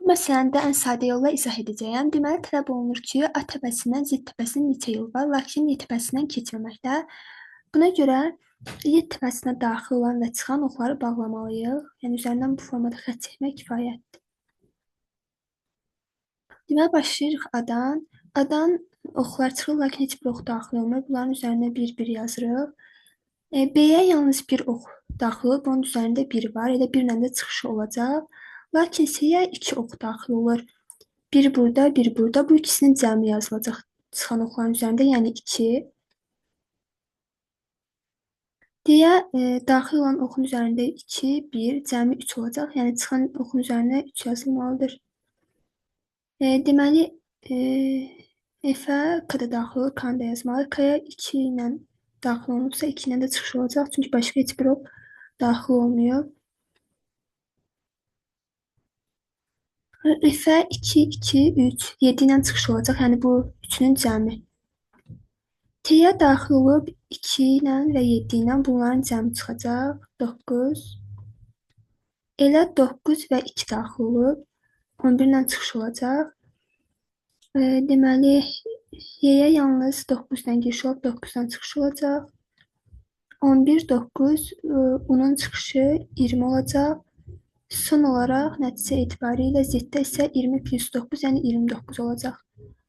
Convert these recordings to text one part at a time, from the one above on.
Məsələndə ən sadə yolla izah edəcəyəm. Deməli, tələb olunur ki, A təpəsindən Z təpəsinə neçə yol var, lakin Y təpəsindən keçməməkdə. Buna görə Y təpəsinə daxil olan və çıxan oxları bağlamalıyıq. Yəni, üzərindən bu formada xətt çəkmək kifayətdir. Deməli, başlayırıq A-dan. A-dan oxlar çıxır, lakin heç bir ox daxil olmur. Bunların üzərinə bir yazırıq. B-yə yalnız bir ox daxil olub, onun üzərində 1 var. Elə 1 ilə də çıxışı olacaq. Lakin C-yə 2 ox daxil olur. Bir burada, bir burada. Bu ikisinin cəmi yazılacaq çıxan oxların üzərində, yəni 2. D-yə daxil olan oxun üzərində 2, 1, cəmi 3 olacaq. Yəni çıxan oxun üzərində 3 yazılmalıdır. Deməli, F-ə K da daxil olur, K-nı da yazmalıyıq. K-yə 2 ilə daxil olunubsa, 2 ilə də çıxış olacaq. Çünki başqa heç bir ox daxil olmuyor. F-ə 2, 2, 3, 7 ilə çıxış olacaq. Yəni bu üçünün cəmi. T-yə daxil olub 2 ilə və 7 ilə bunların cəmi çıxacaq. 9. Elə 9 və 2 daxil olub. 11 ilə çıxış olacaq. Deməli, Y-yə yalnız 9 ilə giriş olub, 9-dan çıxış olacaq. 11, 9, onun çıxışı 20 olacaq. Son olaraq nəticə etibarilə Z-də isə 20 plus 9, yəni 29 olacaq.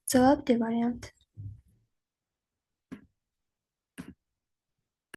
Cavab D variantı.